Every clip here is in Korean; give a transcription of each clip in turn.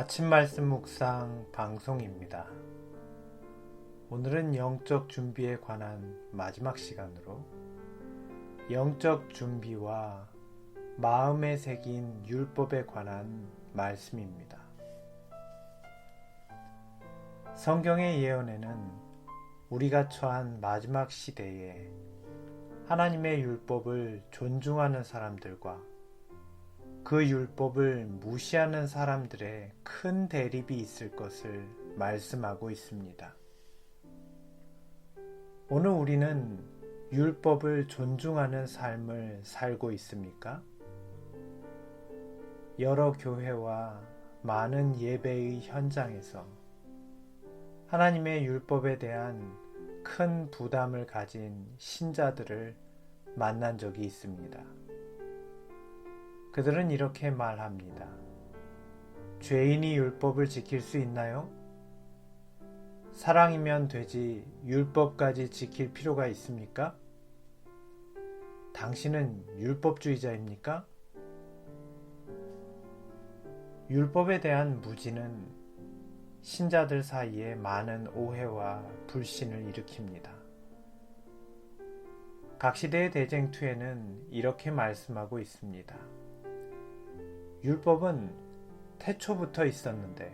아침 말씀 묵상 방송입니다. 오늘은 영적 준비에 관한 마지막 시간으로 영적 준비와 마음에 새긴 율법에 관한 말씀입니다. 성경의 예언에는 우리가 처한 마지막 시대에 하나님의 율법을 존중하는 사람들과 그 율법을 무시하는 사람들의 큰 대립이 있을 것을 말씀하고 있습니다. 오늘 우리는 율법을 존중하는 삶을 살고 있습니까? 여러 교회와 많은 예배의 현장에서 하나님의 율법에 대한 큰 부담을 가진 신자들을 만난 적이 있습니다. 그들은 이렇게 말합니다. 죄인이 율법을 지킬 수 있나요? 사랑이면 되지 율법까지 지킬 필요가 있습니까? 당신은 율법주의자입니까? 율법에 대한 무지는 신자들 사이에 많은 오해와 불신을 일으킵니다. 각 시대의 대쟁투에는 이렇게 말씀하고 있습니다. 율법은 태초부터 있었는데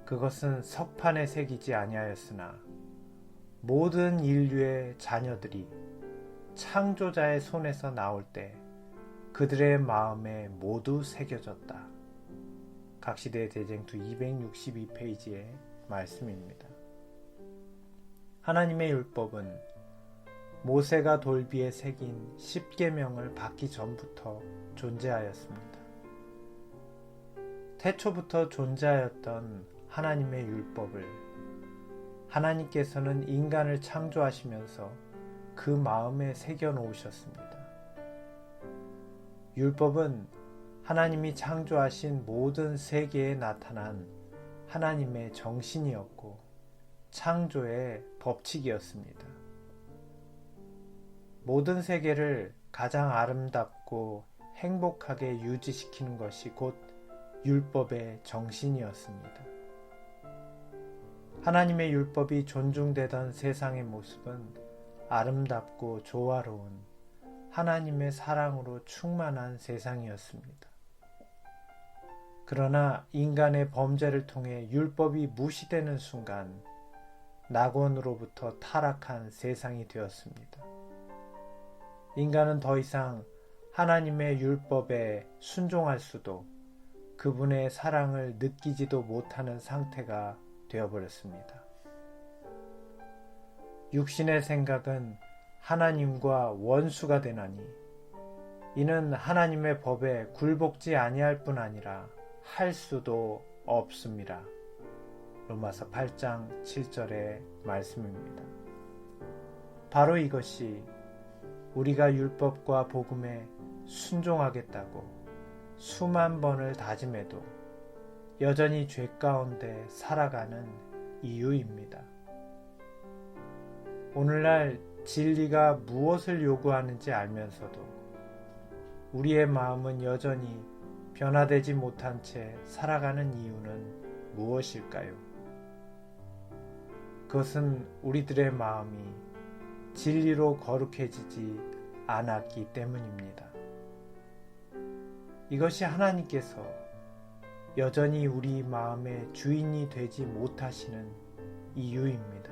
그것은 석판에 새기지 아니하였으나 모든 인류의 자녀들이 창조자의 손에서 나올 때 그들의 마음에 모두 새겨졌다. 각 시대의 대쟁투 262페이지의 말씀입니다. 하나님의 율법은 모세가 돌비에 새긴 십계명을 받기 전부터 존재하였습니다. 태초부터 존재하였던 하나님의 율법을 하나님께서는 인간을 창조하시면서 그 마음에 새겨 놓으셨습니다. 율법은 하나님이 창조하신 모든 세계에 나타난 하나님의 정신이었고 창조의 법칙이었습니다. 모든 세계를 가장 아름답고 행복하게 유지시키는 것이 곧 율법의 정신이었습니다. 하나님의 율법이 존중되던 세상의 모습은 아름답고 조화로운 하나님의 사랑으로 충만한 세상이었습니다. 그러나 인간의 범죄를 통해 율법이 무시되는 순간 낙원으로부터 타락한 세상이 되었습니다. 인간은 더 이상 하나님의 율법에 순종할 수도 그분의 사랑을 느끼지도 못하는 상태가 되어버렸습니다. 육신의 생각은 하나님과 원수가 되나니 이는 하나님의 법에 굴복지 아니할 뿐 아니라 할 수도 없습니다. 로마서 8장 7절의 말씀입니다. 바로 이것이 우리가 율법과 복음에 순종하겠다고 수만 번을 다짐해도 여전히 죄 가운데 살아가는 이유입니다. 오늘날 진리가 무엇을 요구하는지 알면서도 우리의 마음은 여전히 변화되지 못한 채 살아가는 이유는 무엇일까요? 그것은 우리들의 마음이 진리로 거룩해지지 않았기 때문입니다. 이것이 하나님께서 여전히 우리 마음의 주인이 되지 못하시는 이유입니다.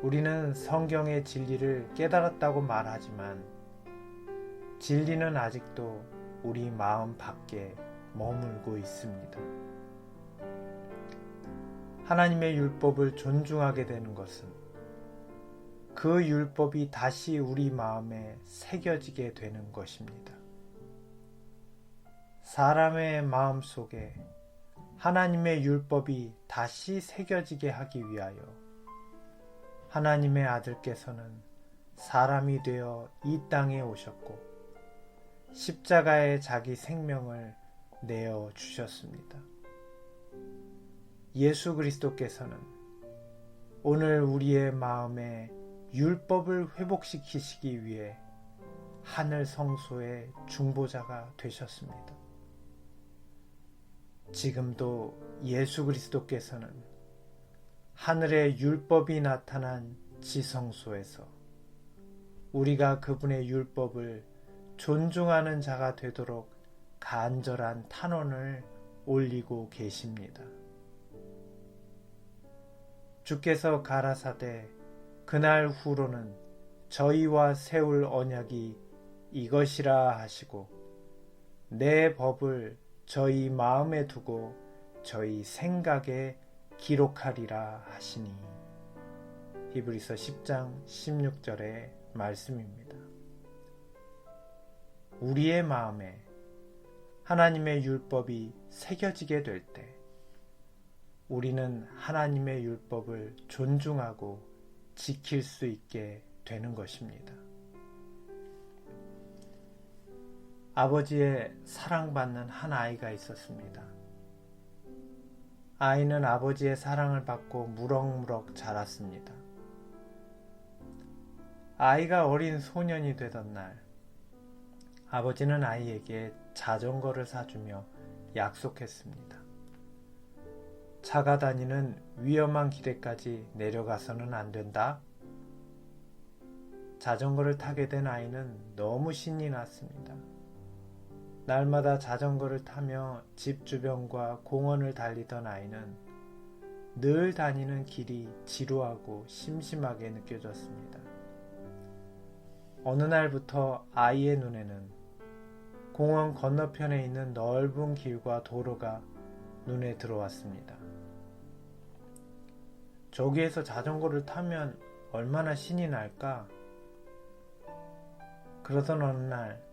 우리는 성경의 진리를 깨달았다고 말하지만 진리는 아직도 우리 마음 밖에 머물고 있습니다. 하나님의 율법을 존중하게 되는 것은 그 율법이 다시 우리 마음에 새겨지게 되는 것입니다. 사람의 마음 속에 하나님의 율법이 다시 새겨지게 하기 위하여 하나님의 아들께서는 사람이 되어 이 땅에 오셨고 십자가에 자기 생명을 내어 주셨습니다. 예수 그리스도께서는 오늘 우리의 마음에 율법을 회복시키시기 위해 하늘 성소의 중보자가 되셨습니다. 지금도 예수 그리스도께서는 하늘의 율법이 나타난 지성소에서 우리가 그분의 율법을 존중하는 자가 되도록 간절한 탄원을 올리고 계십니다. 주께서 가라사대 그날 후로는 저희와 세울 언약이 이것이라 하시고 내 법을 저희 마음에 두고 저희 생각에 기록하리라 하시니. 히브리서 10장 16절의 말씀입니다. 우리의 마음에 하나님의 율법이 새겨지게 될 때 우리는 하나님의 율법을 존중하고 지킬 수 있게 되는 것입니다. 아버지의 사랑받는 한 아이가 있었습니다. 아이는 아버지의 사랑을 받고 무럭무럭 자랐습니다. 아이가 어린 소년이 되던 날, 아버지는 아이에게 자전거를 사주며 약속했습니다. 차가 다니는 위험한 길에까지 내려가서는 안 된다. 자전거를 타게 된 아이는 너무 신이 났습니다. 날마다 자전거를 타며 집 주변과 공원을 달리던 아이는 늘 다니는 길이 지루하고 심심하게 느껴졌습니다. 어느 날부터 아이의 눈에는 공원 건너편에 있는 넓은 길과 도로가 눈에 들어왔습니다. 저기에서 자전거를 타면 얼마나 신이 날까? 그러던 어느 날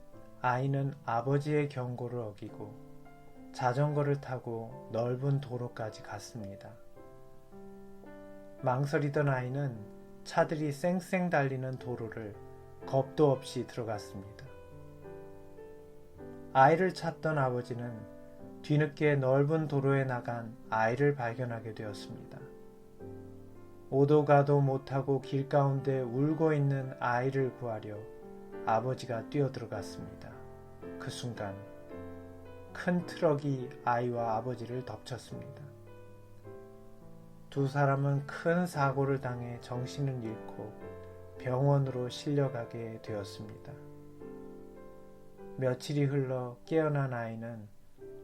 아이는 아버지의 경고를 어기고 자전거를 타고 넓은 도로까지 갔습니다. 망설이던 아이는 차들이 쌩쌩 달리는 도로를 겁도 없이 들어갔습니다. 아이를 찾던 아버지는 뒤늦게 넓은 도로에 나간 아이를 발견하게 되었습니다. 오도 가도 못하고 길 가운데 울고 있는 아이를 구하려 아버지가 뛰어들어갔습니다. 그 순간 큰 트럭이 아이와 아버지를 덮쳤습니다. 두 사람은 큰 사고를 당해 정신을 잃고 병원으로 실려가게 되었습니다. 며칠이 흘러 깨어난 아이는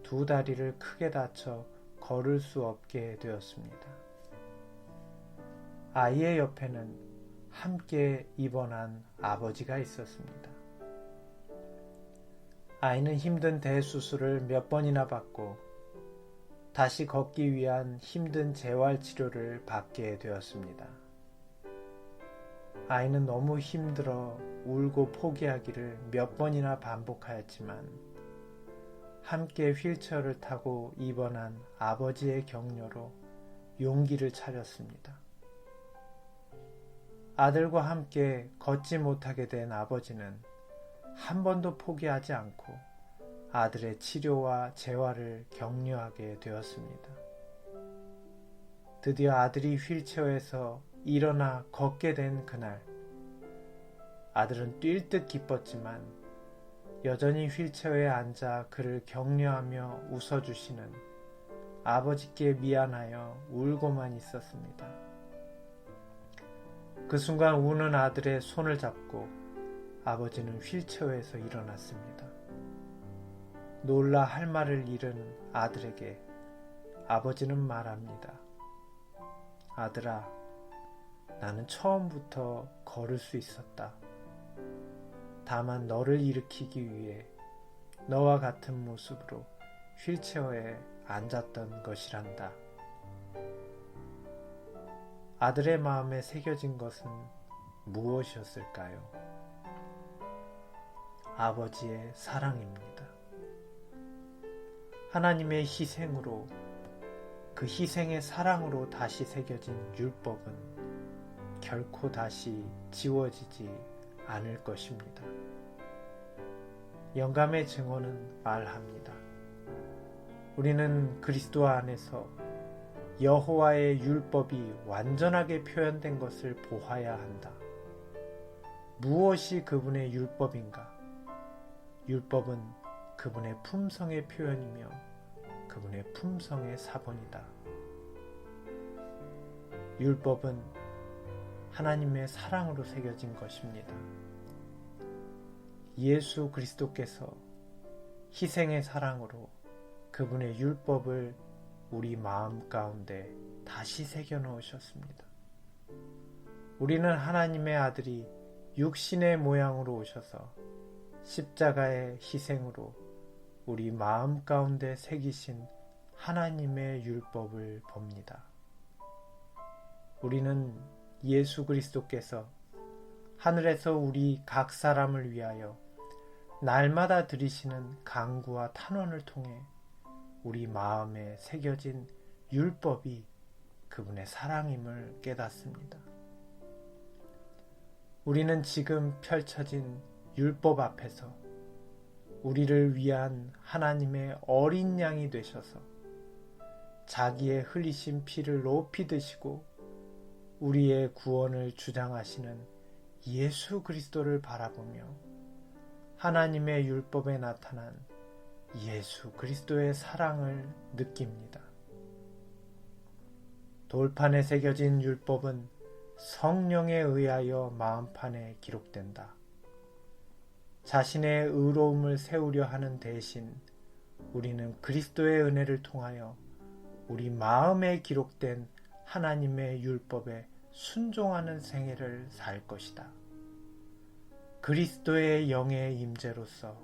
두 다리를 크게 다쳐 걸을 수 없게 되었습니다. 아이의 옆에는 함께 입원한 아버지가 있었습니다. 아이는 힘든 대수술을 몇 번이나 받고 다시 걷기 위한 힘든 재활치료를 받게 되었습니다. 아이는 너무 힘들어 울고 포기하기를 몇 번이나 반복하였지만 함께 휠체어를 타고 입원한 아버지의 격려로 용기를 차렸습니다. 아들과 함께 걷지 못하게 된 아버지는 한 번도 포기하지 않고 아들의 치료와 재활을 격려하게 되었습니다. 드디어 아들이 휠체어에서 일어나 걷게 된 그날, 아들은 뛸 듯 기뻤지만 여전히 휠체어에 앉아 그를 격려하며 웃어주시는 아버지께 미안하여 울고만 있었습니다. 그 순간 우는 아들의 손을 잡고 아버지는 휠체어에서 일어났습니다. 놀라 할 말을 잃은 아들에게 아버지는 말합니다. 아들아, 나는 처음부터 걸을 수 있었다. 다만 너를 일으키기 위해 너와 같은 모습으로 휠체어에 앉았던 것이란다. 아들의 마음에 새겨진 것은 무엇이었을까요? 아버지의 사랑입니다. 하나님의 희생으로, 그 희생의 사랑으로 다시 새겨진 율법은 결코 다시 지워지지 않을 것입니다. 영감의 증언은 말합니다. 우리는 그리스도 안에서 여호와의 율법이 완전하게 표현된 것을 보아야 한다. 무엇이 그분의 율법인가? 율법은 그분의 품성의 표현이며 그분의 품성의 사본이다. 율법은 하나님의 사랑으로 새겨진 것입니다. 예수 그리스도께서 희생의 사랑으로 그분의 율법을 우리 마음 가운데 다시 새겨 넣으셨습니다. 우리는 하나님의 아들이 육신의 모양으로 오셔서 십자가의 희생으로 우리 마음 가운데 새기신 하나님의 율법을 봅니다. 우리는 예수 그리스도께서 하늘에서 우리 각 사람을 위하여 날마다 드리시는 간구와 탄원을 통해 우리 마음에 새겨진 율법이 그분의 사랑임을 깨닫습니다. 우리는 지금 펼쳐진 율법 앞에서 우리를 위한 하나님의 어린 양이 되셔서 자기의 흘리신 피를 높이 드시고 우리의 구원을 주장하시는 예수 그리스도를 바라보며 하나님의 율법에 나타난 예수 그리스도의 사랑을 느낍니다. 돌판에 새겨진 율법은 성령에 의하여 마음판에 기록된다. 자신의 의로움을 세우려 하는 대신 우리는 그리스도의 은혜를 통하여 우리 마음에 기록된 하나님의 율법에 순종하는 생애를 살 것이다. 그리스도의 영의 임재로서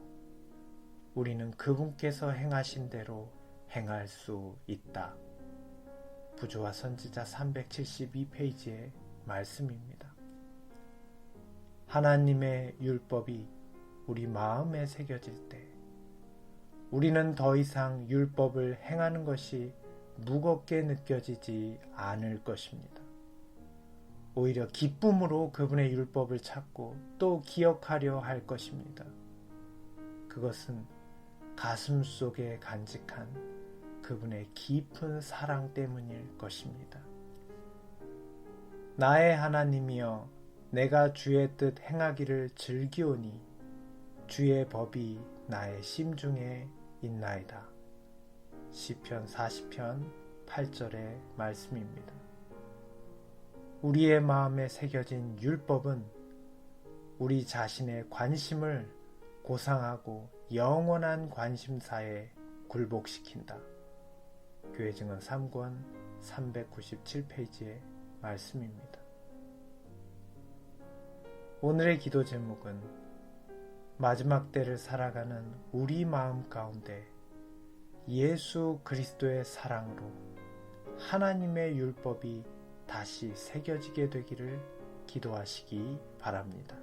우리는 그분께서 행하신 대로 행할 수 있다. 부조와 선지자 372페이지의 말씀입니다. 하나님의 율법이 우리 마음에 새겨질 때 우리는 더 이상 율법을 행하는 것이 무겁게 느껴지지 않을 것입니다. 오히려 기쁨으로 그분의 율법을 찾고 또 기억하려 할 것입니다. 그것은 가슴 속에 간직한 그분의 깊은 사랑 때문일 것입니다. 나의 하나님이여, 내가 주의 뜻 행하기를 즐기오니 주의 법이 나의 심중에 있나이다. 시편 40편 8절의 말씀입니다. 우리의 마음에 새겨진 율법은 우리 자신의 관심을 고상하고 영원한 관심사에 굴복시킨다. 교회증언 3권 397페이지의 말씀입니다. 오늘의 기도 제목은 마지막 때를 살아가는 우리 마음 가운데 예수 그리스도의 사랑으로 하나님의 율법이 다시 새겨지게 되기를 기도하시기 바랍니다.